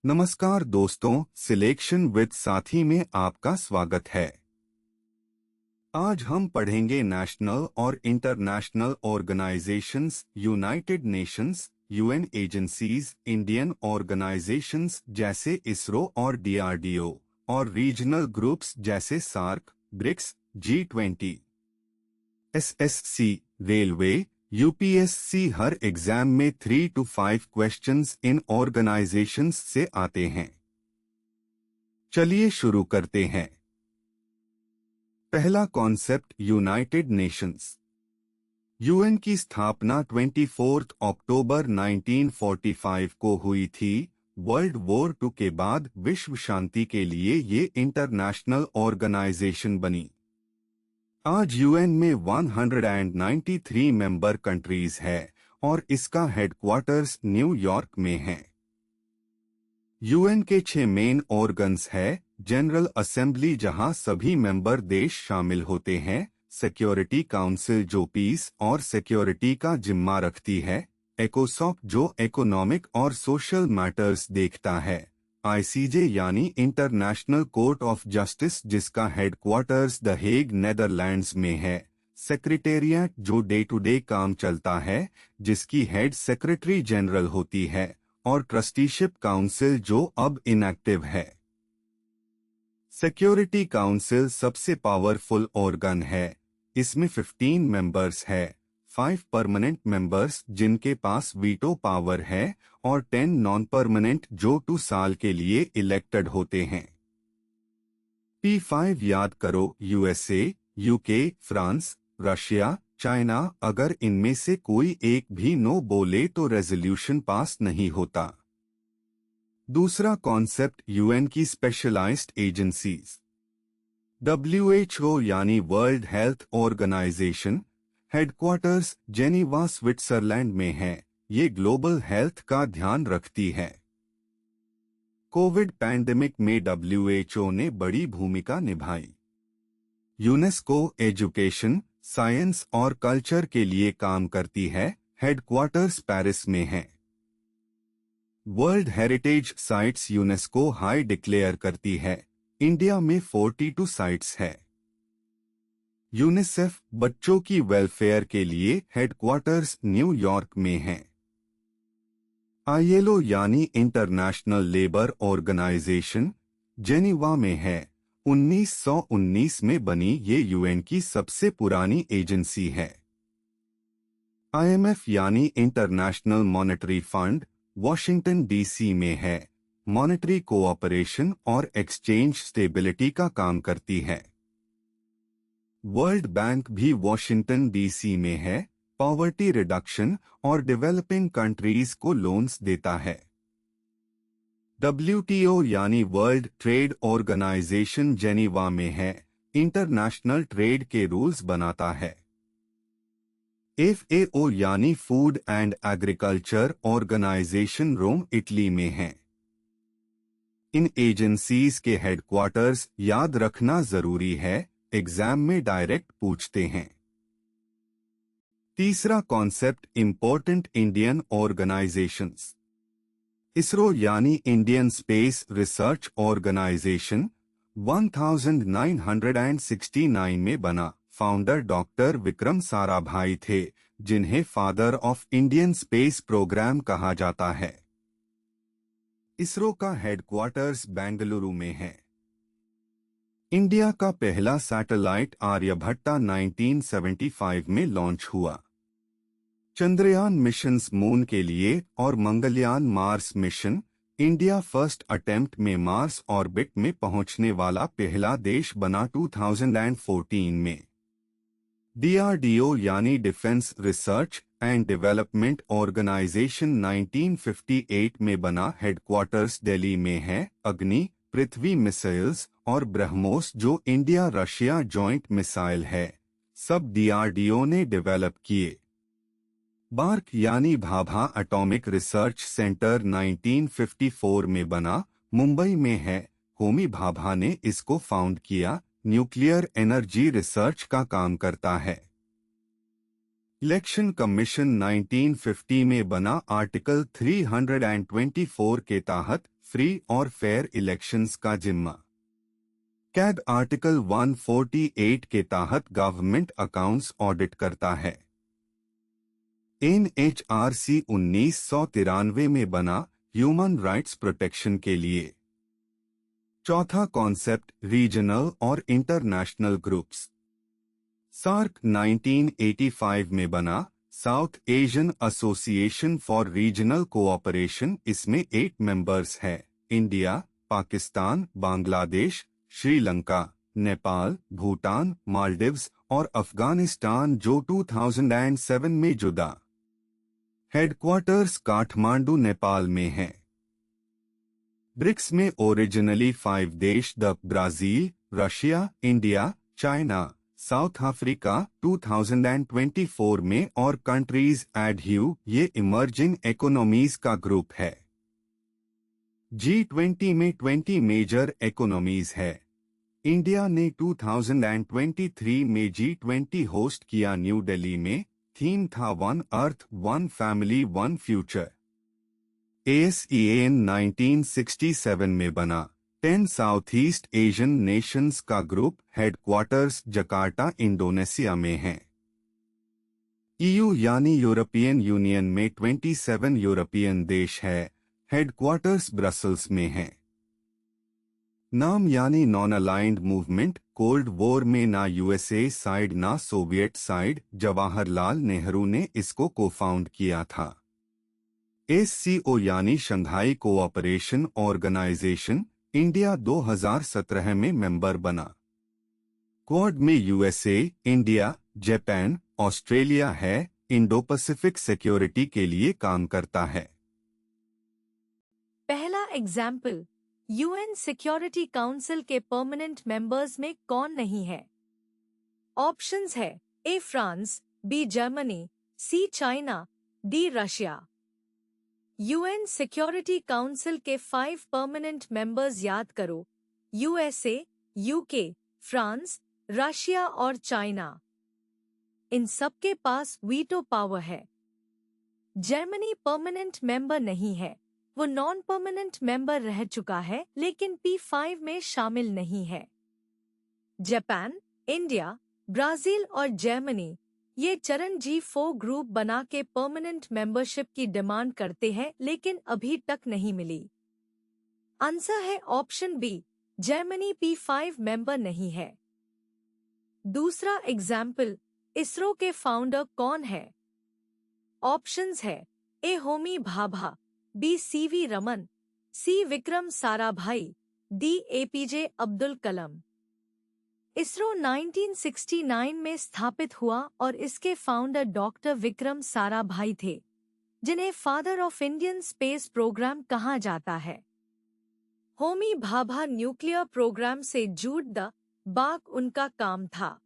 नमस्कार दोस्तों, selection with साथी में आपका स्वागत है। आज हम पढ़ेंगे नेशनल और international organisations, United Nations, UN agencies, Indian organisations जैसे इसरो और डीआरडीओ, और रीजनल ग्रुप्स जैसे SAARC, BRICS, G20, SSC, railway, UPSC. हर एग्जाम में 3 to 5 क्वेश्चंस इन ऑर्गेनाइजेशंस से आते हैं। चलिए शुरू करते हैं। पहला कॉन्सेप्ट, यूनाइटेड नेशंस। यूएन की स्थापना 24 अक्टूबर 1945 को हुई थी। वर्ल्ड वॉर 2 के बाद विश्व शांति के लिए ये इंटरनेशनल ऑर्गेनाइजेशन बनी। आज यूएन में 193 मेंबर कंट्रीज है और इसका हेडक्वार्टर्स न्यूयॉर्क में है। यूएन के 6 मेन ऑर्गन्स है। जनरल असेंबली, जहां सभी मेंबर देश शामिल होते हैं। सिक्योरिटी काउंसिल, जो पीस और सिक्योरिटी का जिम्मा रखती है। एकोसॉक, जो इकोनॉमिक और सोशल मैटर्स देखता है। आईसीजे यानी इंटरनेशनल कोर्ट ऑफ जस्टिस, जिसका हेडक्वार्टर्स द हेग, नेदरलैंड्स में है। सेक्रेटेरिएट, जो डे टू डे काम चलता है, जिसकी हेड सेक्रेटरी जनरल होती है। और ट्रस्टीशिप काउंसिल, जो अब इनएक्टिव है। सिक्योरिटी काउंसिल सबसे पावरफुल ऑर्गन है। इसमें 15 मेंबर्स है, 5 परमानेंट मेंबर्स जिनके पास वीटो पावर है, और 10 नॉन परमानेंट जो 2 साल के लिए इलेक्टेड होते हैं। P5 याद करो, USA, UK, France, Russia, China. अगर इनमें से कोई एक भी नो बोले तो रेजोल्यूशन पास नहीं होता। दूसरा कॉन्सेप्ट, यूएन की स्पेशलाइज्ड एजेंसीज। WHO यानी world health organisation, headquarters Geneva, Switzerland में है। ये ग्लोबल हेल्थ का ध्यान रखती है। कोविड पैंडेमिक में WHO ने बड़ी भूमिका निभाई। यूनेस्को एजुकेशन, साइंस और कल्चर के लिए काम करती है। हेडक्वार्टर्स पेरिस में है। World heritage sites UNESCO high declare करती है। इंडिया में 42 साइट्स है। यूनिसेफ, बच्चों की वेलफेयर के लिए हेडक्वार्टर्स न्यूयॉर्क में है। आईएलओ यानी इंटरनेशनल लेबर ऑर्गेनाइजेशन, जेनीवा में है। 1919 में बनी ये यूएन की सबसे पुरानी एजेंसी है। आईएमएफ यानी international monetary fund, Washington DC में है। मॉनेटरी कोऑपरेशन और एक्सचेंज स्टेबिलिटी का काम करती है। वर्ल्ड बैंक भी वॉशिंगटन डीसी में है। पॉवर्टी रिडक्शन और डेवलपिंग कंट्रीज को लोन्स देता है। WTO यानी वर्ल्ड ट्रेड ऑर्गेनाइजेशन, जेनीवा में है। इंटरनेशनल ट्रेड के रूल्स बनाता है। FAO यानी food and agriculture organisation, Rome, Italy में है। इन एजेंसीज के हेडक्वार्टर्स याद रखना जरूरी है, एग्जाम में डायरेक्ट पूछते हैं। तीसरा concept, important Indian organisations. ISRO यानी इंडियन स्पेस रिसर्च ऑर्गेनाइजेशन 1969 में बना। फाउंडर डॉक्टर विक्रम साराभाई थे, जिन्हें father of Indian space programme कहा जाता है। इसरो का हेडक्वार्टर्स बेंगलुरु में है। इंडिया का पहला सैटेलाइट आर्यभट्टा 1975 में लॉन्च हुआ। चंद्रयान मिशंस मून के लिए और Mangalyaan Mars mission, India first attempt में मार्स ऑर्बिट में पहुंचने वाला पहला देश बना 2014 में। डीआरडीओ यानी defence research and development organisation 1958 में बना। हेडक्वार्टर्स दिल्ली में है। अग्नि, पृथ्वी मिसाइल्स और ब्रह्मोस, जो इंडिया रशिया जॉइंट मिसाइल है, सब डीआरडीओ ने डेवलप किए। बार्क यानी भाभा एटॉमिक रिसर्च सेंटर 1954 में बना, मुंबई में है। होमी भाभा ने इसको फाउंड किया। न्यूक्लियर एनर्जी रिसर्च का काम करता है। इलेक्शन कमीशन 1950 में बना। आर्टिकल 324 के तहत फ्री और फेयर इलेक्शंस का जिम्मा। कैग आर्टिकल 148 के तहत गवर्नमेंट अकाउंट्स ऑडिट करता है। NHRC 1993 में बना ह्यूमन राइट्स प्रोटेक्शन के लिए। चौथा कॉन्सेप्ट रीजनल और इंटरनेशनल ग्रुप्स। सार्क 1985 में बना south Asian association for regional cooperation. इसमें 8 मेंबर्स है: इंडिया, पाकिस्तान, बांग्लादेश, श्रीलंका, नेपाल, भूटान, मालदीव्स और अफगानिस्तान, जो 2007 में जुदा। हेडक्वार्टर्स काठमांडू, नेपाल में है। ब्रिक्स में ओरिजिनली 5 देश the Brazil, Russia, India, China, south Africa 2024 में और कंट्रीज ऐड हुई। ये इमर्जिंग इकोनॉमीज का ग्रुप है। G20 में 20 मेजर इकोनॉमीज है। इंडिया ने 2023 में G20 होस्ट किया न्यू दिल्ली में। थीम था one earth, one family, one future. ASEAN 1967 में बना 10 साउथ ईस्ट एशियन नेशंस का ग्रुप। हेडक्वार्टर्स जकार्ता, इंडोनेशिया में है। EU यानी यूरोपियन यूनियन में 27 यूरोपियन देश है। हेडक्वार्टर्स ब्रसल्स में है। नाम यानी non aligned movement. Cold war में ना USA साइड ना सोवियत साइड। जवाहरलाल नेहरू ने इसको को-फाउंड किया था। SCO यानी शंघाई कोऑपरेशन ऑर्गेनाइजेशन। इंडिया 2017 में मेंबर बना। क्वाड में USA, इंडिया, जापान, ऑस्ट्रेलिया है। इंडो पैसिफिक सिक्योरिटी के लिए काम करता है। पहला एग्जाम्पल, UN सिक्योरिटी काउंसिल के परमानेंट मेंबर्स में कौन नहीं है? ऑप्शंस है: A France, B Germany, C China, D Russia. UN security council के 5 परमानेंट मेंबर्स याद करो: USA, UK, फ्रांस, रशिया और चाइना। इन सबके पास वीटो पावर है। जर्मनी परमानेंट मेंबर नहीं है, वो नॉन परमानेंट मेंबर रह चुका है लेकिन P5 में शामिल नहीं है। जापान, इंडिया, ब्राजील और जर्मनी ये चरण G4 ग्रुप बना के परमानेंट मेंबरशिप की डिमांड करते हैं लेकिन अभी तक नहीं मिली। आंसर है option B, Germany P5 member नहीं है। दूसरा एग्जाम्पल, इसरो के फाउंडर कौन है? ऑप्शंस है: ए Homi Bhabha, be CV Raman, C Vikram Sarabhai, D APJ Abdul कलाम। इसरो 1969 में स्थापित हुआ और इसके फाउंडर डॉक्टर विक्रम साराभाई थे, जिन्हें father of Indian space programme कहा जाता है। होमी भाभा न्यूक्लियर प्रोग्राम से जुड़ द बाक उनका काम था।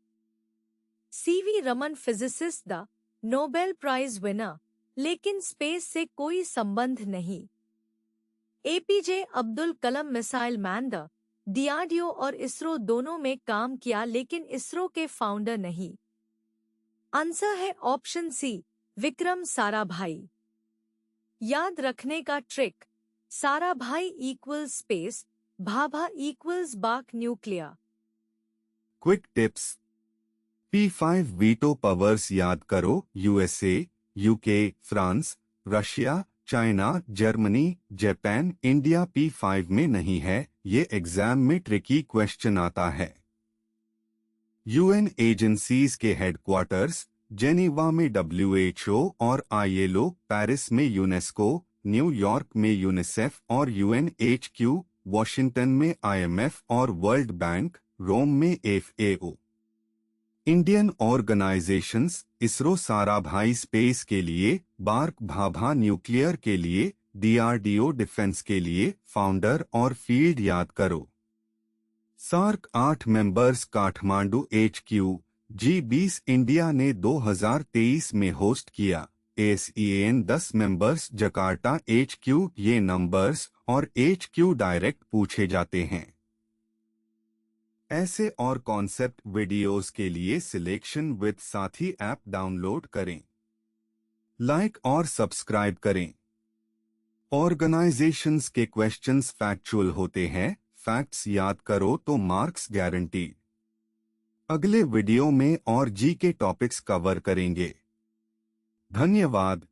CV Raman physicist, the Nobel prize winner, लेकिन स्पेस से कोई संबंध नहीं। APJ Abdul Kalam missile man, the DRDO और इसरो दोनों में काम किया लेकिन इसरो के फाउंडर नहीं। आंसर है ऑप्शन सी, विक्रम साराभाई। याद रखने का trick, Sarabhai equals space, Bhabha equals बाक nuclear. Quick tips. P5 veto powers याद करो: USA, UK, France, Russia, China, Germany, Japan. India P5 में नहीं है। ये एग्जाम में ट्रिकी क्वेश्चन आता है। UN एजेंसीज के हेडक्वार्टर्स जेनीवा में WHO और ILO, पेरिस में यूनेस्को, न्यूयॉर्क में यूनिसेफ और UNHQ, वॉशिंगटन में IMF और वर्ल्ड बैंक, रोम में FAO। Indian organisations: ISRO Sarabhai space के लिए, बार्क भाभा न्यूक्लियर के लिए, DRDO डिफेंस के लिए। फाउंडर और फील्ड याद करो। SAARC 8 members Kathmandu HQ, G20 India ने 2023 में होस्ट किया। ASEAN 10 members Jakarta HQ। ये नंबर्स और HQ डायरेक्ट पूछे जाते हैं। ऐसे और कॉन्सेप्ट वीडियोस के लिए selection with Saathi app download करें, लाइक और सब्सक्राइब करें। ऑर्गेनाइजेशंस के क्वेश्चंस फैक्चुअल होते हैं, फैक्ट्स याद करो तो मार्क्स गारंटी। अगले वीडियो में और जी के टॉपिक्स कवर करेंगे। धन्यवाद।